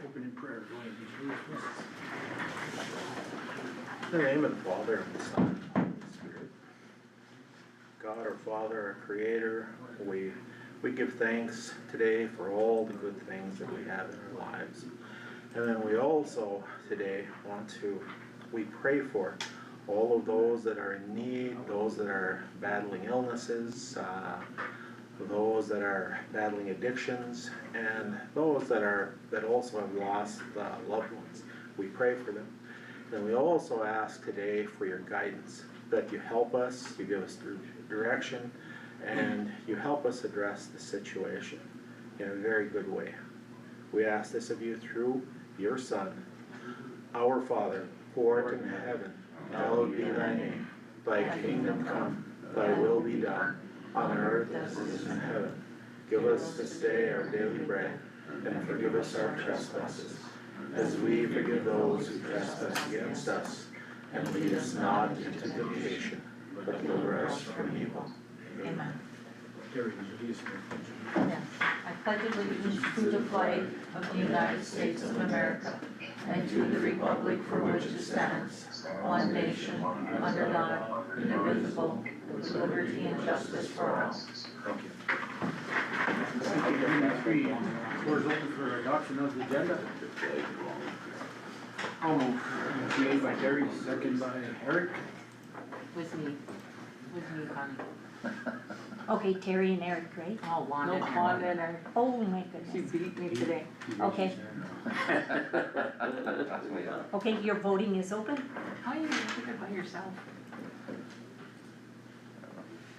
Open in prayer, Dwayne, would you please? In the name of the Father, and the Son, and the Holy Spirit. God, our Father, our Creator, we give thanks today for all the good things that we have in our lives. And then we also today we pray for all of those that are in need, those that are battling illnesses, those that are battling addictions, and those that also have lost loved ones. We pray for them. And we also ask today for your guidance, that you help us, you give us direction, and you help us address the situation in a very good way. We ask this of you through your Son, our Father, who art in heaven, hallowed be thy name. Thy kingdom come, thy will be done, on earth as it is in heaven. Give us this day our daily bread, and forgive us our trespasses, as we forgive those who trespass against us. And lead us not into temptation, but deliver us from evil. Amen. Terry, would you please? Yes. I pledge allegiance to the flag of the United States of America and to the republic for which it stands, one nation, under God, indivisible, with liberty and justice for all. Thank you. Item 3, floor is open for adoption of the agenda. I'll move. Made by Terry, second by Eric. With me, Connie. Okay, Terry and Eric, right? Oh, Wanda. No, and Wanda Eric. and Eric. Oh my She goodness. beat me today. Okay. Okay, your voting is open? How are you gonna pick it by yourself?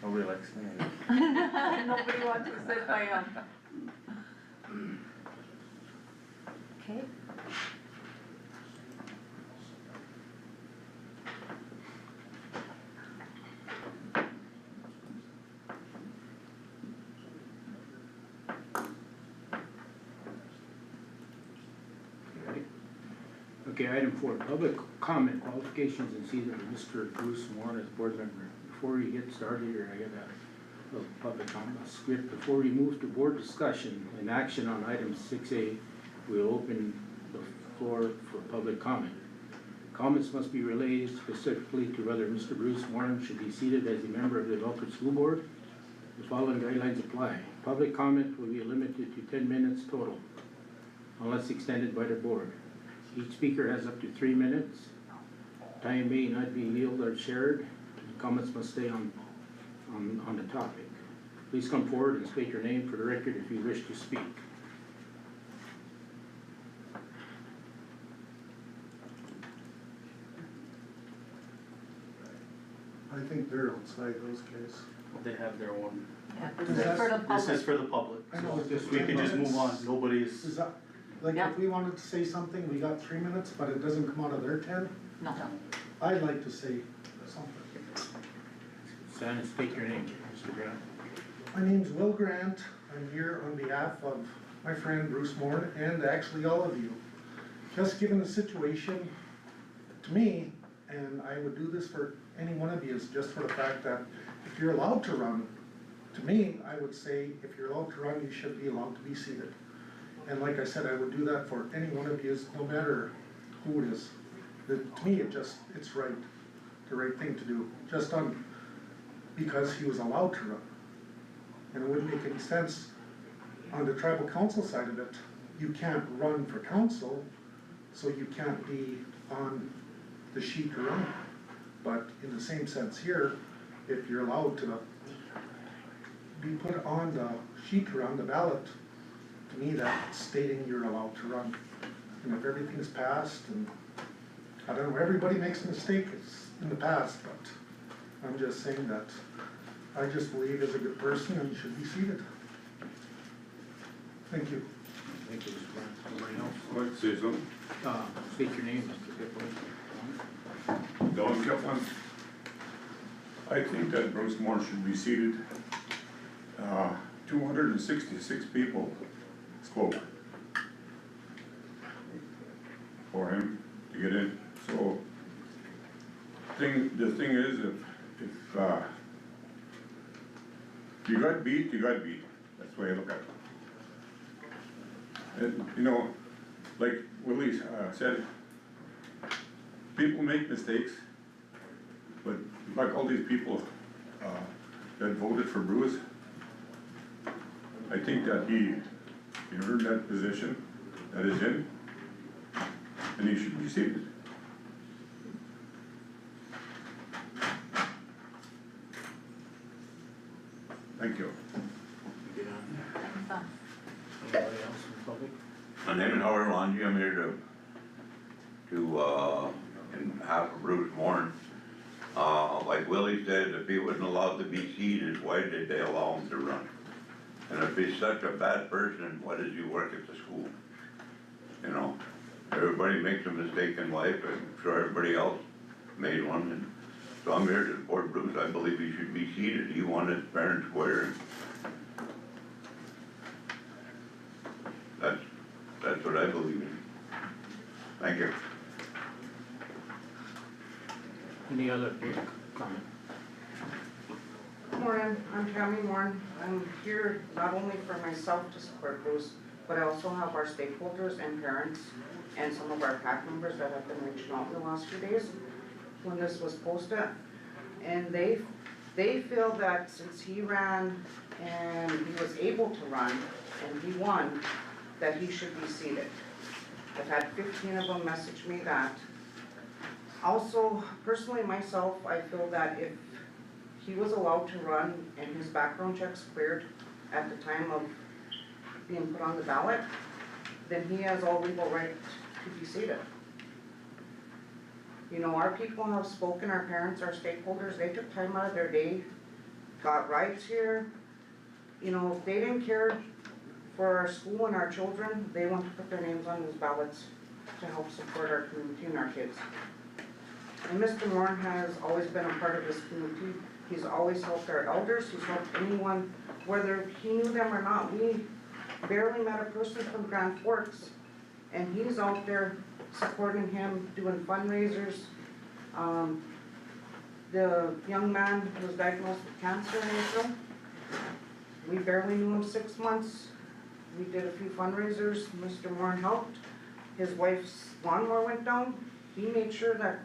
Nobody likes me. Nobody wants to sit by him. Okay. Okay, item 4, public comment, qualifications, and see that Mr. Bruce Moore as board member. Before we get started here, I got a public comment script. Before we move to board discussion and action on item 6A, we'll open the floor for public comment. Comments must be related specifically to whether Mr. Bruce Moore should be seated as a member of the Belford School Board. The following guidelines apply. Public comment will be limited to 10 minutes total, unless extended by the board. Each speaker has up to 3 minutes. Time may not be yielded or shared. Comments must stay on the topic. Please come forward and state your name for the record if you wish to speak. I think they're outside those guys. They have their own. Yeah, this is for the This is public. for the public. I know, it's just We 10 can just minutes. move on, nobody's, Is that, like, Yeah. if we wanted to say something, we got 3 minutes, but it doesn't come out of their 10, No. I'd like to say something. Stand and state your name, Mr. Grant. My name's Will Grant, I'm here on behalf of my friend Bruce Moore, and actually all of you. Just given the situation, to me, and I would do this for any one of you, is just for the fact that if you're allowed to run, to me, I would say, if you're allowed to run, you should be allowed to be seated. And like I said, I would do that for any one of you, no matter who it is. To me, it's right, the right thing to do, just because he was allowed to run. And it wouldn't make any sense on the tribal council side of it, you can't run for council, so you can't be on the sheet to run. But in the same sense here, if you're allowed to be put on the sheet to run, the ballot, to me that's stating you're allowed to run. And if everything's passed, and I don't know, everybody makes mistakes in the past, but I'm just saying that I just believe as a good person and should be seated. Thank you. Thank you, Mr. Grant. Anybody else? I'd like to say something. State your name, Mr. Kipling. Don Kipling. I think that Bruce Moore should be seated. 266 people spoke for him to get in. So, the thing is, if you got beat, you got beat. That's the way I look at it. And, you know, like Willie said, people make mistakes, but like all these people that voted for Bruce, I think that he earned that position that is in, and he should receive it. Thank you. Get on. Thanks, Don. Anybody else in the public? My name is Howard Longy, I'm here in behalf of Bruce Warren. Like Willie said, if he wasn't allowed to be seated, why did they allow him to run? And if he's such a bad person, why does he work at the school? You know, everybody makes a mistake in life, I'm sure everybody else made one, and so I'm here to support Bruce. I believe he should be seated, he won it fair and square. That's what I believe in. Thank you. Any other public comment? Morning, I'm Tammy Moran. I'm here not only for myself to support Bruce, but I also have our stakeholders and parents and some of our PAC members that have been reaching out in the last few days when this was posted. And they feel that since he ran and he was able to run and he won, that he should be seated. I've had 15 of them message me that. Also, personally myself, I feel that if he was allowed to run and his background checks cleared at the time of being put on the ballot, then he has all legal right to be seated. You know, our people have spoken, our parents, our stakeholders, they took time out of their day, got rides here. You know, if they didn't care for our school and our children, they want to put their names on those ballots to help support our community and our kids. And Mr. Moran has always been a part of this community. He's always helped our elders, he's helped anyone, whether he knew them or not. We barely met a person from Grand Forks, and he's out there supporting him, doing fundraisers. The young man was diagnosed with cancer in April. We barely knew him 6 months. We did a few fundraisers, Mr. Moran helped. His wife's lawnmower went down. He made sure that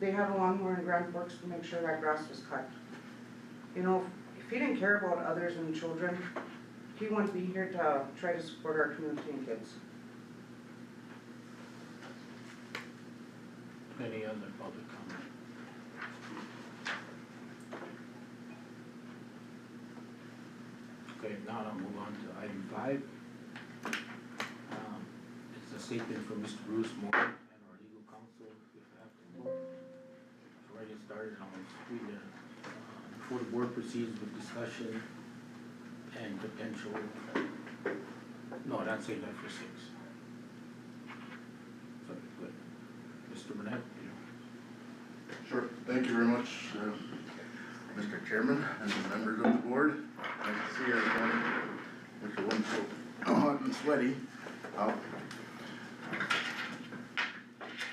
they had a lawnmower in Grand Forks to make sure that grass was cut. You know, if he didn't care about others and children, he wouldn't be here to try to support our community and kids. Any other public comment? Okay, now I'll move on to item 5. It's a statement from Mr. Bruce Moore and our legal counsel, if I have to move. So I get started, I'll read it. Before the board proceeds with discussion and potential, no, that's it, that for 6. So, good. Mr. Burnett, Sure, thank you very much, Mr. Chairman and members of the board. Nice to see everybody. Wish it wasn't so hot and sweaty out.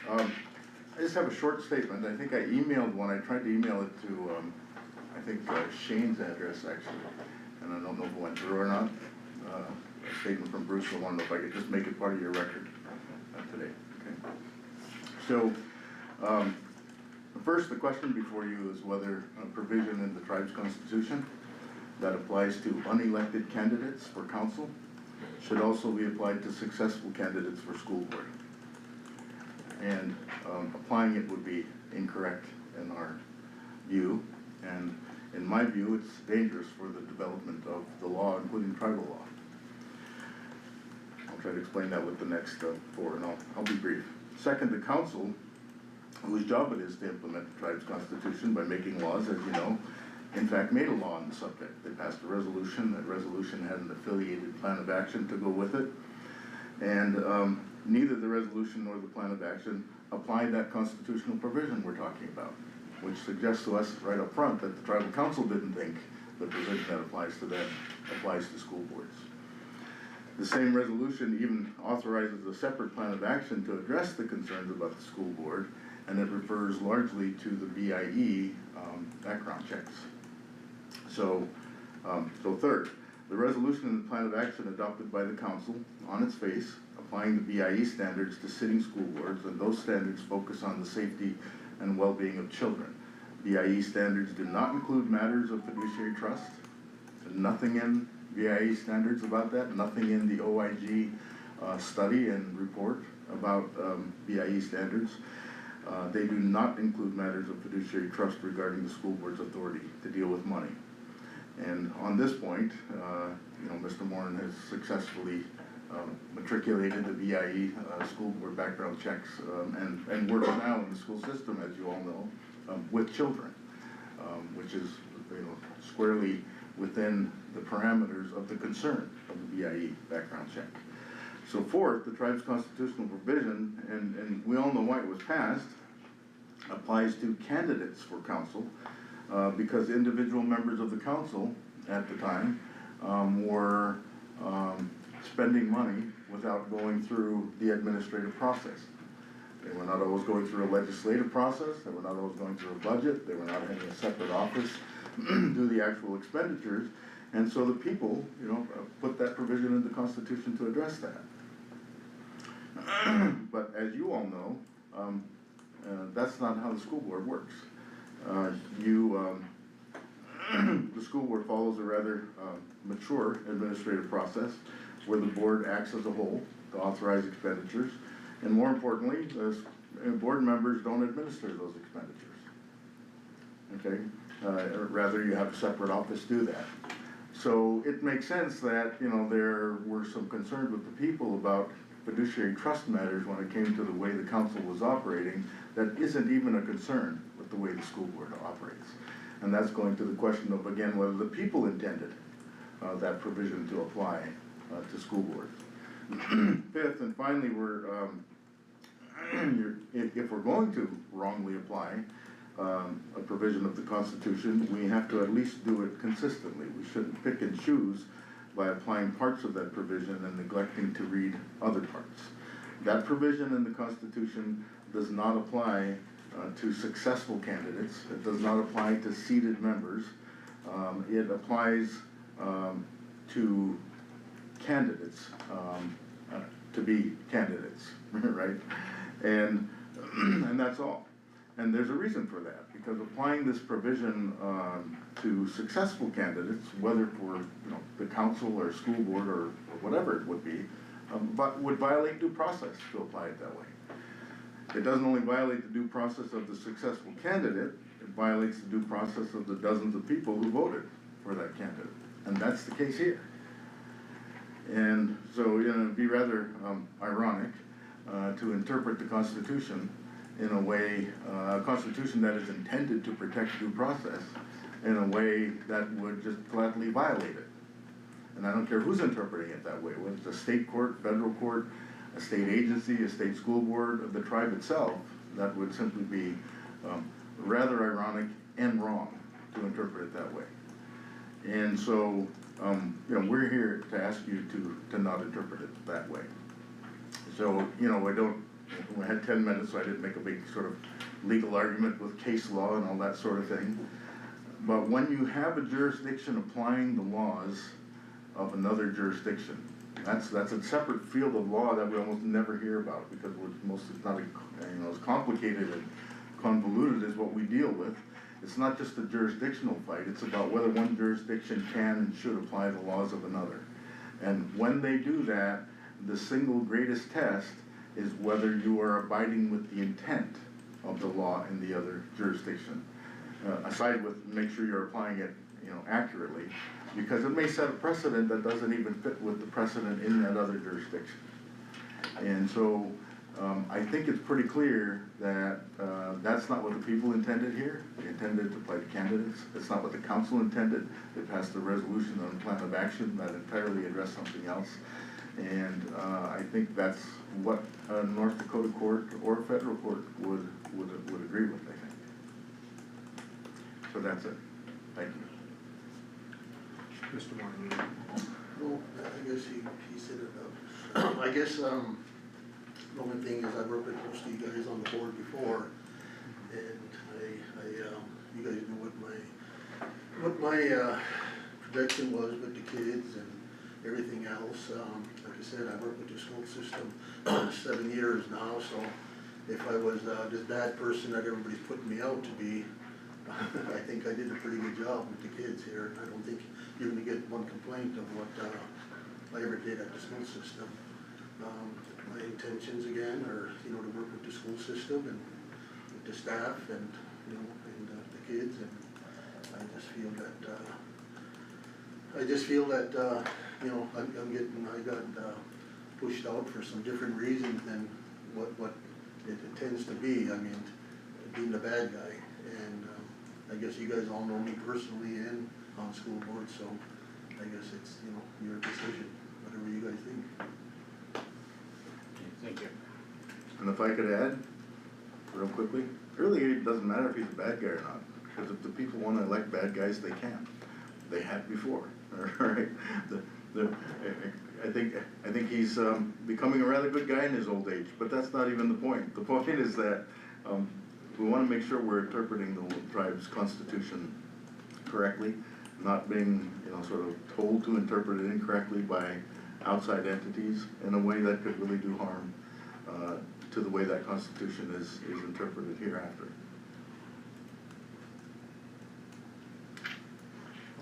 I just have a short statement. I think I emailed one. I tried to email it to, I think Shane's address actually, and I don't know if it went through or not. A statement from Bruce. I wanted to know if I could just make it part of your record today. Okay. So, first, the question before you is whether a provision in the tribe's constitution that applies to unelected candidates for council should also be applied to successful candidates for school board. And applying it would be incorrect in our view, and in my view, it's dangerous for the development of the law, including tribal law. I'll try to explain that with the next 4, and I'll be brief. Second, the council, whose job it is to implement the tribe's constitution by making laws, as you know, in fact made a law on the subject. They passed a resolution. That resolution had an affiliated plan of action to go with it. And neither the resolution nor the plan of action applied that constitutional provision we're talking about, which suggests to us right up front that the tribal council didn't think the provision that applies to them applies to school boards. The same resolution even authorizes a separate plan of action to address the concerns about the school board, and it refers largely to the BIE background checks. So third, The resolution and the plan of action adopted by the council on its face, applying the BIE standards to sitting school boards, and those standards focus on the safety and well-being of children. BIE standards do not include matters of fiduciary trust. Nothing in BIE standards about that, nothing in the OIG study and report about BIE standards. They do not include matters of fiduciary trust regarding the school board's authority to deal with money. And on this point, Mr. Moran has successfully matriculated the BIE school board background checks and works now in the school system, as you all know, with children, which is squarely within the parameters of the concern of the BIE background check. So fourth, the tribe's constitutional provision, and we all know why it was passed, applies to candidates for council, because individual members of the council at the time were spending money without going through the administrative process. They were not always going through a legislative process, they were not always going through a budget, they were not having a separate office do the actual expenditures, and so the people, put that provision in the Constitution to address that. But as you all know, that's not how the school board works. The school board follows a rather mature administrative process where the board acts as a whole to authorize expenditures, and more importantly, the board members don't administer those expenditures. Okay, rather you have a separate office do that. So it makes sense that there were some concerns with the people about fiduciary trust matters when it came to the way the council was operating. That isn't even a concern with the way the school board operates. And that's going to the question of, again, whether the people intended that provision to apply to school boards. Fifth, and finally, if we're going to wrongly apply a provision of the Constitution, we have to at least do it consistently. We shouldn't pick and choose by applying parts of that provision and neglecting to read other parts. That provision in the Constitution does not apply to successful candidates. It does not apply to seated members. It applies to candidates, to be candidates, right? And that's all. And there's a reason for that, because applying this provision to successful candidates, whether for the council or school board or whatever it would be, but would violate due process to apply it that way. It doesn't only violate the due process of the successful candidate, it violates the due process of the dozens of people who voted for that candidate. And that's the case here. And so, it'd be rather ironic to interpret the Constitution in a way, a Constitution that is intended to protect due process in a way that would just flatly violate it. And I don't care who's interpreting it that way, whether it's a state court, federal court, a state agency, a state school board, of the tribe itself, that would simply be rather ironic and wrong to interpret it that way. And so, we're here to ask you to not interpret it that way. So, we had 10 minutes, so I didn't make a big sort of legal argument with case law and all that sort of thing. But when you have a jurisdiction applying the laws of another jurisdiction, that's a separate field of law that we almost never hear about, because it's not as complicated and convoluted as what we deal with. It's not just a jurisdictional fight, it's about whether one jurisdiction can and should apply the laws of another. And when they do that, the single greatest test is whether you are abiding with the intent of the law in the other jurisdiction. Aside with make sure you're applying it, accurately, because it may set a precedent that doesn't even fit with the precedent in that other jurisdiction. And so, I think it's pretty clear that that's not what the people intended here. They intended to apply to candidates. It's not what the council intended. They passed a resolution on a plan of action that entirely addressed something else. And I think that's what a North Dakota court or a federal court would agree with, I think. So that's it. Thank you. Mr. Moran. Well, I guess he said it up. I guess, the only thing is I've worked with most of you guys on the board before, and you guys know what my projection was with the kids and everything else. Like I said, I worked with the school system 7 years now, so if I was this bad person that everybody's putting me out to be, I think I did a pretty good job with the kids here. I don't think you're gonna get one complaint of what I ever did at the school system. My intentions again are, you know, to work with the school system and with the staff and, you know, and the kids, and I just feel that, you know, I got pushed out for some different reasons than what it tends to be. I mean, being the bad guy, and I guess you guys all know me personally and on school board, so I guess it's, you know, your decision, whatever you guys think. Thank you. And if I could add, real quickly, really it doesn't matter if he's a bad guy or not, because if the people wanna elect bad guys, they can. They have before, alright? I think he's becoming a rather good guy in his old age, but that's not even the point. The point is that we wanna make sure we're interpreting the tribe's constitution correctly, not being, you know, sort of told to interpret it incorrectly by outside entities in a way that could really do harm to the way that constitution is interpreted hereafter.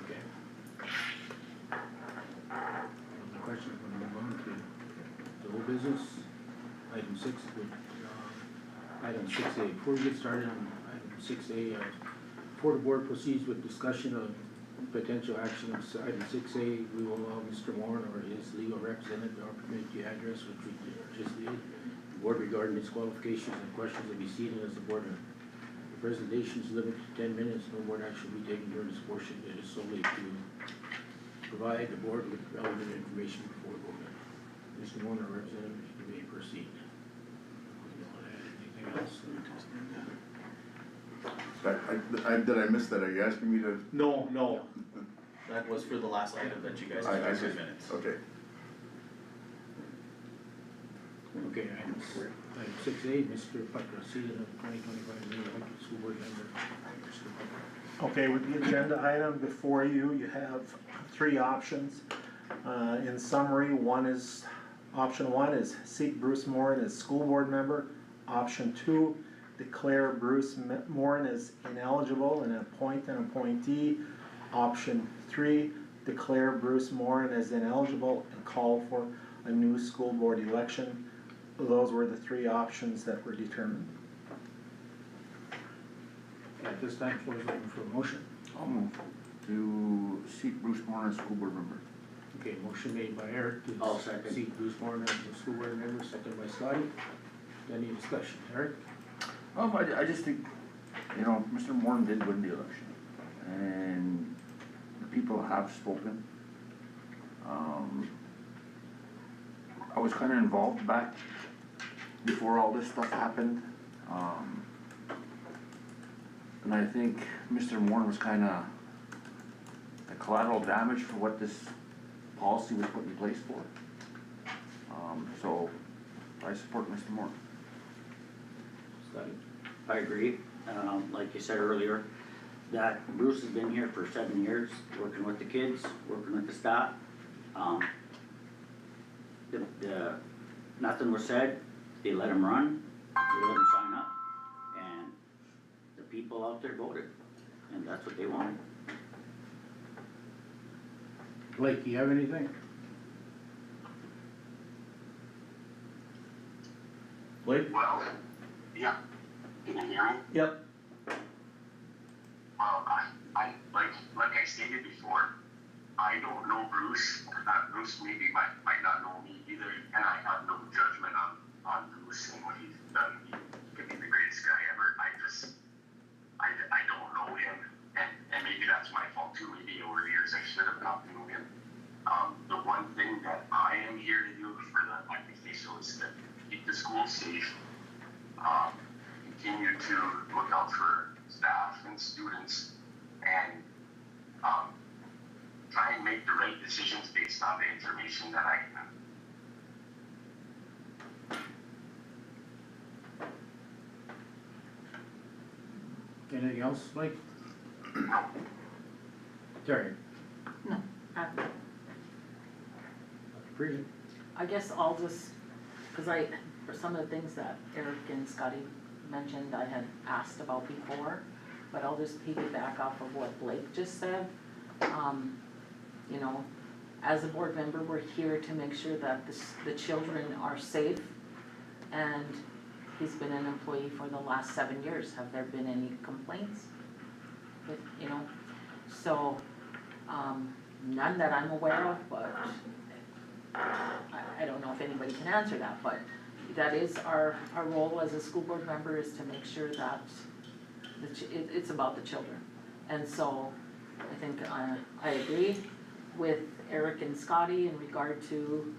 Okay. Any questions, we'll move on to the whole business, item 6, item 6A. Before we get started on item 6A, before the board proceeds with discussion of potential action of item 6A, we will allow Mr. Moore or his legal representative to opportunity to address, which we just did. The board regarding his qualifications and questions will be seated as the board. The presentation is limited to 10 minutes. No board action will be taken during this portion. It is solely to provide the board with relevant information before voting. Mr. Moore, our representative, you may proceed. Anything else? Did I miss that? Are you asking me to? No, that was for the last item that you guys I had see. 10 minutes. Okay. Okay, item 6A, Mr. Putra, seated of 2025 Mayor elected school board member. Mr. Putra. Okay, with the agenda item before you, you have 3 options. In summary, option one is seat Bruce Morin as school board member. Option 2, declare Bruce Morin as ineligible and appoint an appointee. Option 3, declare Bruce Morin as ineligible and call for a new school board election. Those were the 3 options that were determined. At this time, floor is open for a motion. I'll move to seat Bruce Moore as school board member. Okay, motion made by Eric to I'll second. seat Bruce Moore as the school board member, second by Scotty. Any discussion? Eric? I just think, you know, Mr. Moore did win the election, and the people have spoken. I was kinda involved back before all this stuff happened. And I think Mr. Moore was kinda the collateral damage for what this policy was put in place for. So I support Mr. Moore. Scotty? I agree, like you said earlier, that Bruce has been here for 7 years, working with the kids, working with the staff. Nothing was said, they let him run, they let him sign up, and the people out there voted, and that's what they wanted. Blake, you have anything? Blake? Well, yeah, can you hear me? Yep. Well, I like I stated before, I don't know Bruce. Bruce maybe might not know me either, and I have no judgment on Bruce and what he's done. He could be the greatest guy ever. I don't know him, and maybe that's my fault too. Maybe over the years I should have gotten to know him. The one thing that I am here to do for the elected official is to keep the school safe, continue to look out for staff and students, and try and make the right decisions based on the information that I Anything else, Blake? know. Terry? No. Pretty. I guess I'll just, cause for some of the things that Eric and Scotty mentioned, I had asked about before, but I'll just piggyback off of what Blake just said. You know, as a board member, we're here to make sure that the children are safe, and he's been an employee for the last 7 years. Have there been any complaints? With, you know, so, none that I'm aware of, but I don't know if anybody can answer that, but that is our role as a school board member, is to make sure that it's about the children. And so I think I agree with Eric and Scotty in regard to,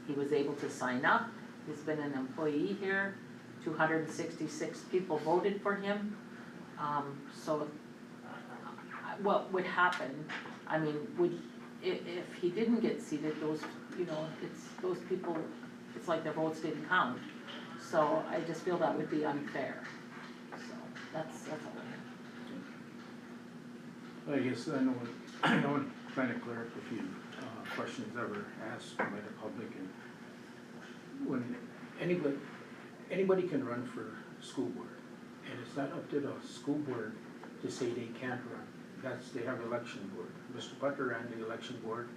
he was able to sign up, he's been an employee here, 266 people voted for him. So what would happen, I mean, if he didn't get seated, those, you know, those people, it's like their votes didn't count. So I just feel that would be unfair. So that's all I have. I guess I want to kind of clear up a few questions that were asked by the public. And when anybody can run for school board, and it's not up to the school board to say they can't run. They have election board. Mr. Butler ran the election board.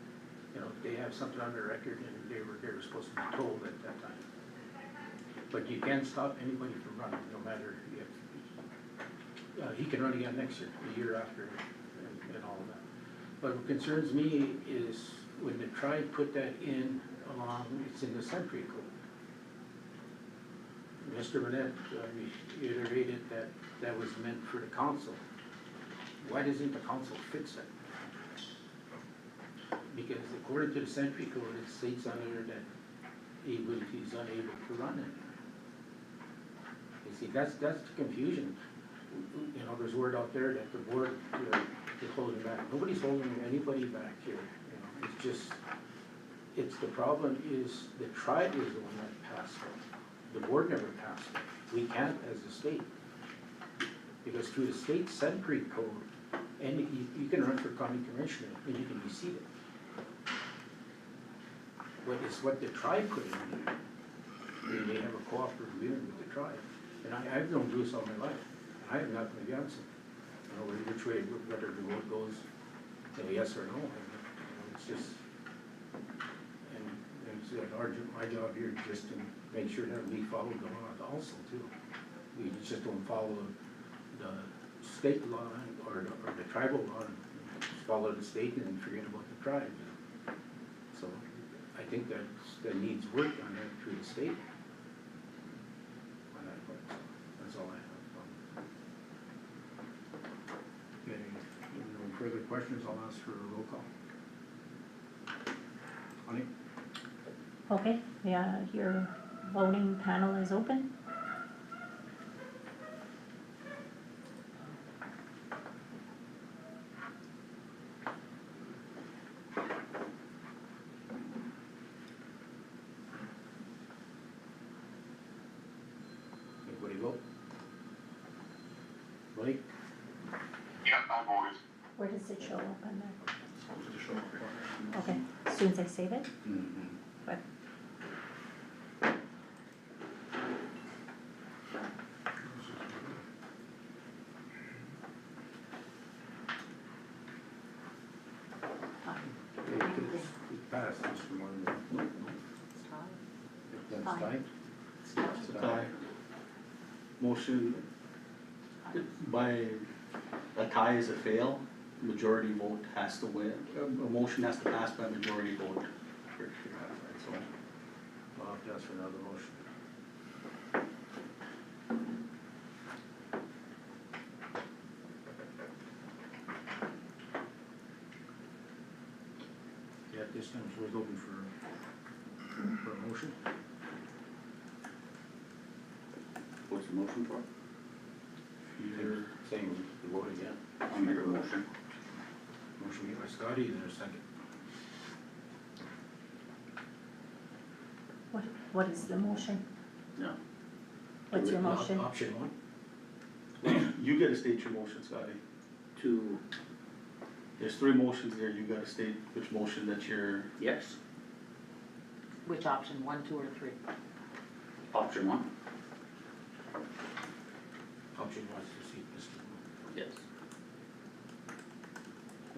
You know, they have something on their record, and they were supposed to be told at that time. But you can't stop anybody from running, no matter if he can run again next year, the year after, and all of that. But what concerns me is when the tribe put that in along, it's in the century code. Mr. Manette reiterated that that was meant for the council. Why doesn't the council fix it? Because according to the century code, it states on there that he's unable to run it. You see, that's the confusion. You know, there's word out there that the board, they're holding back. Nobody's holding anybody back here. You know, it's just, the problem is the tribe is the one that passed it. The board never passed it. We can't as a state. Because through the state century code, and you can run for county commissioner and you can be seated. But it's what the tribe put in there. They have a cooperative agreement with the tribe. And I've known Bruce all my life. I have nothing against him. I don't know which way, whether the vote goes, you know, yes or no. It's just, and it's my job here is just to make sure that we follow the law also too. We just don't follow the state law or the tribal law, just follow the state and forget about the tribe. So I think that needs work on that through the state. On that part, so that's all I have. Okay, no further questions, I'll ask for a roll call. Honey? Okay, yeah, your voting panel is open. Anybody vote? Blake? Yeah, I voted. Where does it show up on there? Okay, as soon as I save it? But It passed, Mr. Martin. That's Aye. tied? It's a tie. Motion, by a tie is a fail, majority vote has to win, a motion has to pass by majority vote. So, I'll have to ask for another motion. Yeah, at this time, so we're looking for a motion. What's the motion for? You're saying the vote again. I'll make a motion. Motion made by Scotty, is there a second? what is the motion? No. What's your motion? Option one? You gotta state your motion, Scotty. To, There's 3 motions there, you gotta state which motion that you're, yes. Which option, 1, 2, or 3? Option 1? Option was to seat Mr. Moore. Yes.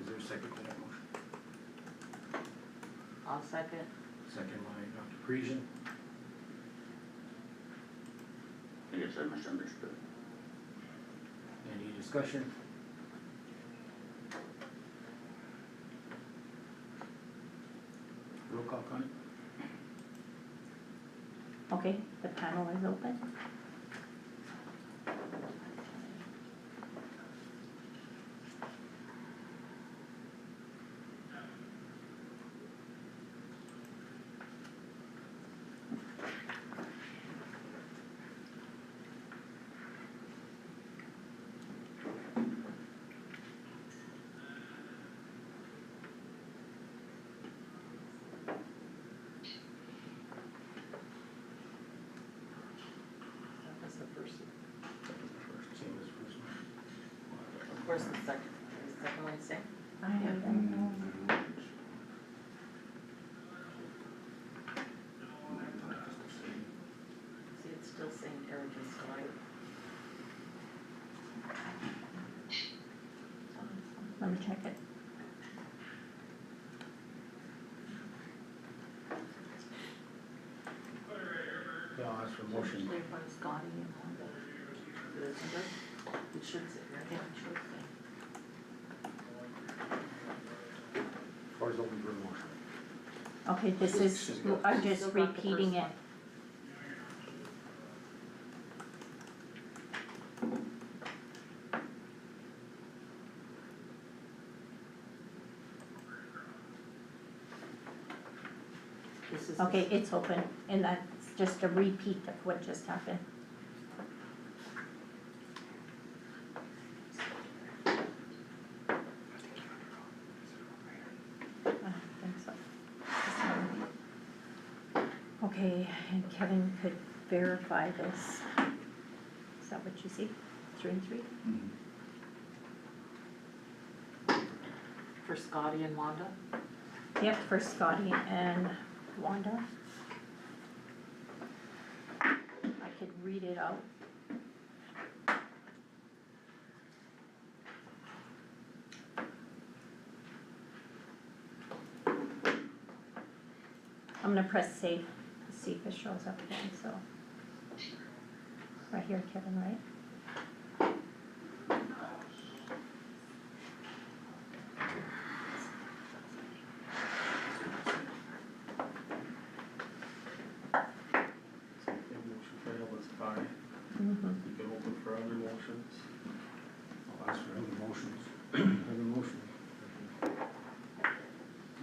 Is there a second to that motion? I'll second. Second by Dr. Parisian. I guess I misunderstood. Any discussion? Roll call, Connie? Okay, the panel is open. That was the first. Same as first one. Where's the second? Is the second one same? I don't know. See, it's still saying Eric and Scott. Let me check it. Yeah, I'll ask for a motion. Clear by Scotty and Honda. Isn't it? It should say, right? Yeah, it should say. Floor is open for a motion. Okay, this is, I'm just Still got the first repeating it. one. This is. Okay, it's open, and that's just a repeat of what just happened. I think so. Okay, and Kevin could verify this. Is that what you see? 3 and 3? For Scotty and Wanda? Yep, for Scotty and Wanda. I could read it out. I'm gonna press save to see if it shows up again, so. Right here, Kevin, right? So the motion failed, it's aye. Mm-hmm. You can open for other motions. I'll ask for other motions. Other motion.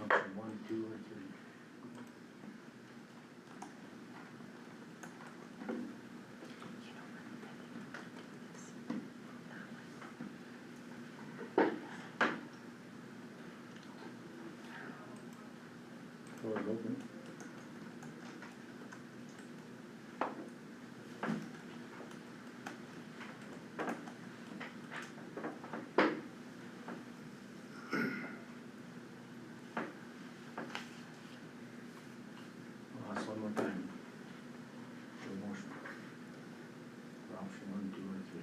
Option 1, 2, or 3. Floor is open. I'll ask one more time. For the motion. For option 1, 2, or 3.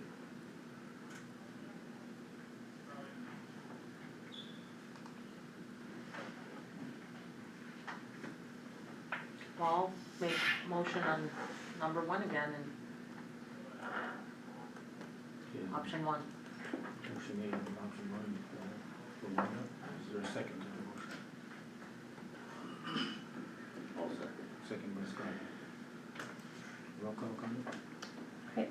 Well, make motion on number 1 again and Okay. option 1. Motion made on option 1 for Wanda. Is there a second to the motion? All second. Second by Scott. Roll call, Connie? Okay,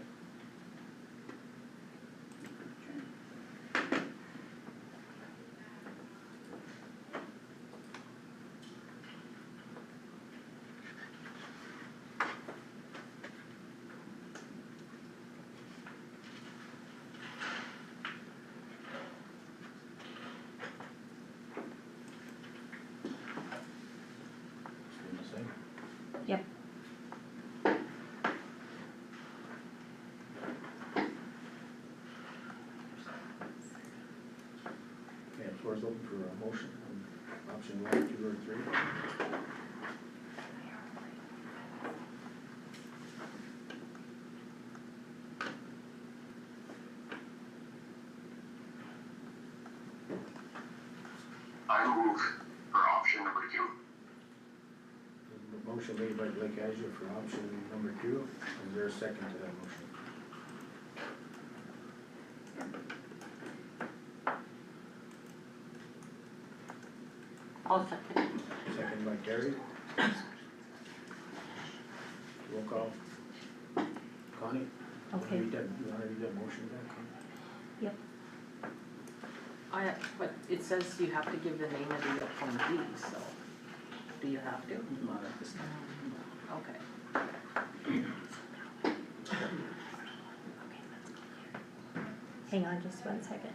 Still the same? yep. Okay, floor is open for a motion on option 1, 2, or 3. Motion made by Blake Azure for option number 2. Is there a second to that motion? I'll second. Second by Terry. Roll call. Connie? Okay. You wanna read that motion back, Connie? Yep. But it says you have to give the name of the appointee, so, do you have to? Not at this time. Okay. Hang on just 1 second.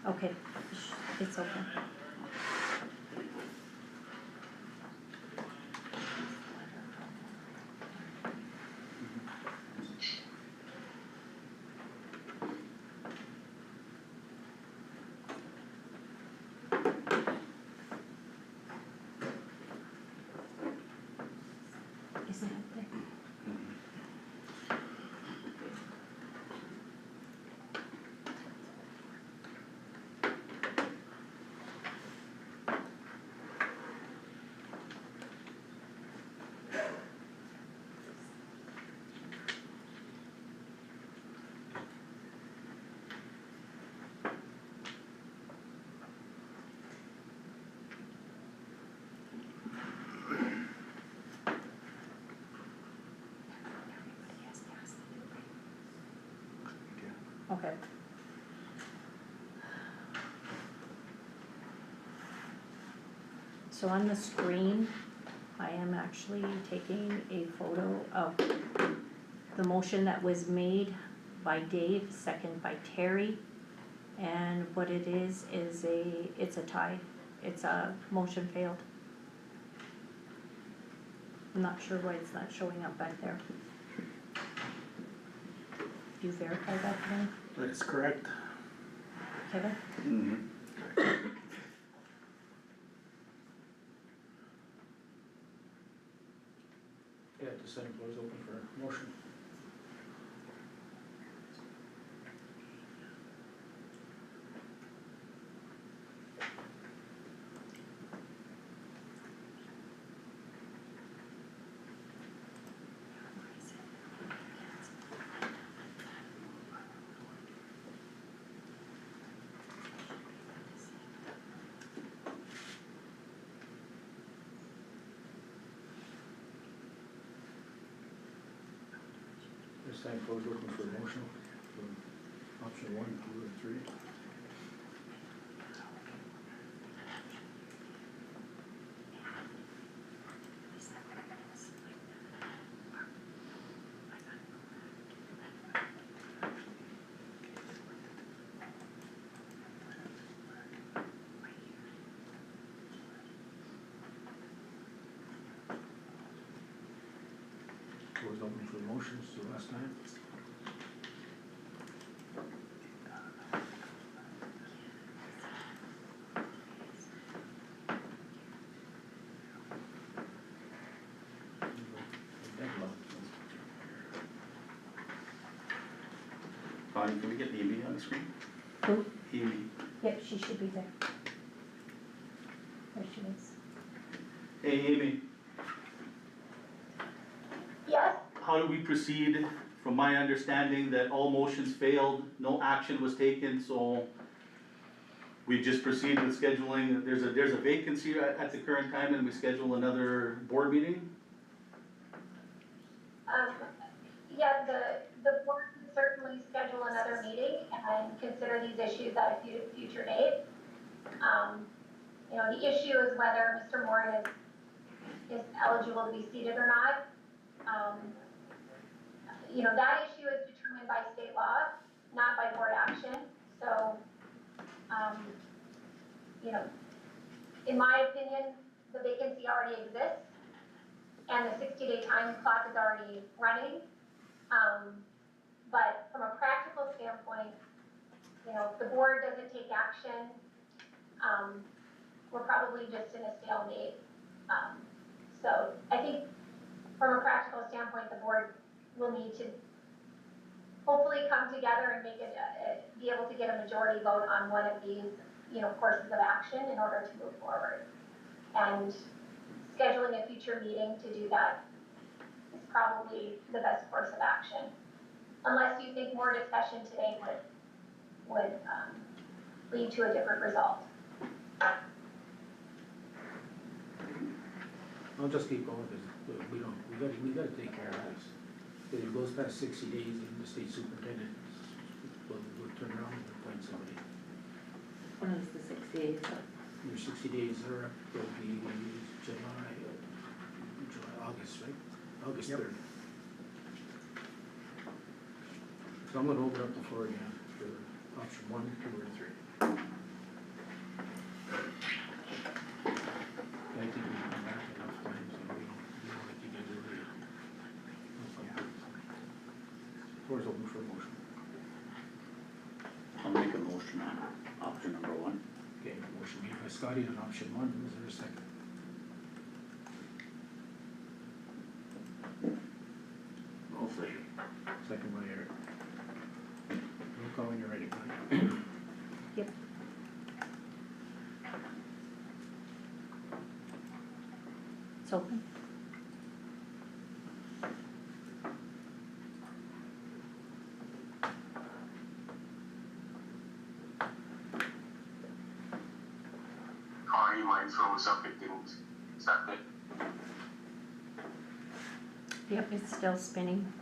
Okay, it's open. Isn't it there? Okay. So on the screen, I am actually taking a photo of the motion that was made by Dave, second by Terry. And what it is it's a tie. It's a motion failed. I'm not sure why it's not showing up back there. Do you verify that for me, That is correct. Kevin? Yeah, the Senate floor is open for motion. This time floor is open for motion for option 1, 2, or 3. Floor is open for motions the last time. Connie, can we get Amy on the screen? Who? Amy. Yep, she should be there. There she is. Hey, Amy. Yes, How do we proceed? From my understanding that all motions failed, no action was taken, so we just proceed with scheduling, there's a vacancy at the current time and we schedule another board meeting? yeah, the board can certainly please schedule another meeting and consider these issues at a future date. You know, the issue is whether Mr. Moore is eligible to be seated or not. You know, that issue is determined by state law, not by board action. So, you know, in my opinion, the vacancy already exists and the 60-day time clock is already running. But from a practical standpoint, you know, if the board doesn't take action, we're probably just in a stalemate. So I think from a practical standpoint, the board will need to hopefully come together and make it, be able to get a majority vote on one of these, you know, courses of action in order to move forward. And scheduling a future meeting to do that is probably the best course of action. Unless you think more discussion today would lead to a different result. I'll just keep going, because we gotta take care of this. If it goes past 60 days, then the state superintendent will turn around and appoint somebody. When is the 60 days up? Your 60 days are up, it'll be July, August, right? August 3rd. So I'm gonna open up the floor again for option 1, 2, or 3. I think we can come back enough times and we don't have to get early. Floor is open for motion. I'll make a motion on option number 1. Okay, motion made by Scotty on option 1, is there a second? I'll second. Second by Eric. Roll call when you're ready, Brian. Yep. It's open. Connie, mine froze up, it didn't accept it. Yep, it's still spinning.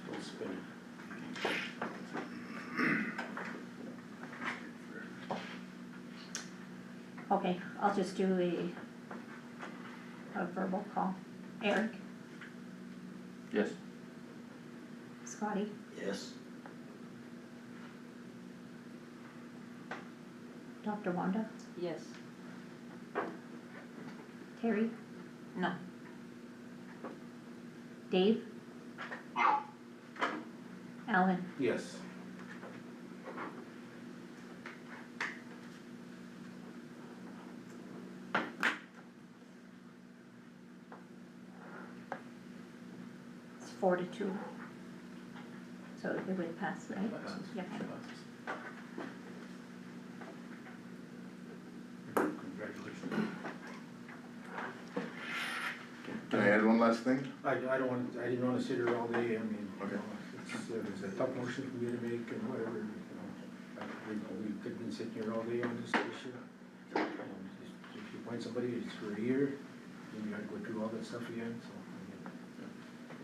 Still spinning. Okay, I'll just do a verbal call. Eric, Yes. Scotty, Yes. Dr. Wanda, Yes. Terry, No. Dave, No. Alan. Yes. It's 4-2. So it would pass, right? Passes. Yep. Congratulations. Can I add one last thing? I didn't wanna sit here all day, I mean, you Okay. know, it's a tough motion for me to make and whatever, you know. We could have been sitting here all day on this issue. If you appoint somebody, it's for a year, then you gotta go through all that stuff again, so.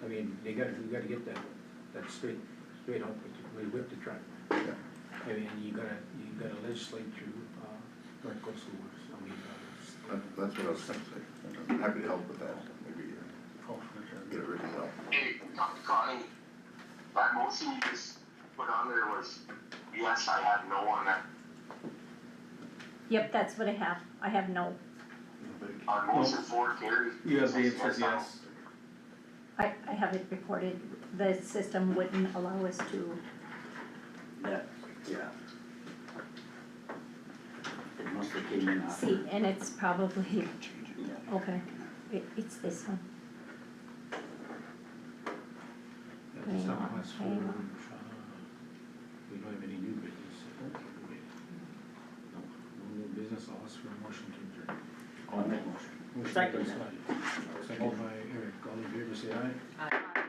I mean, we gotta get that straight up with the track. Yeah. I mean, you gotta legislate through, North Coast School Boards, I mean, That's what I was gonna say. I'm happy to help with that, maybe get it written well. Hey, Connie, that motion you just put on there was, yes, I had no on that. Yep, that's what I have. I have no. On motion 4, Terry. You have Dave says yes. I have it recorded. The system wouldn't allow us to. Yeah. It must have came in after. See, and it's probably, Yeah. okay, it's this one. That's for, we don't have any new business. Okay. No new business, I'll ask for a motion to adjourn. I'll make motion. Motion by Second. Scotty. Second by Eric, all in favor say aye. Aye.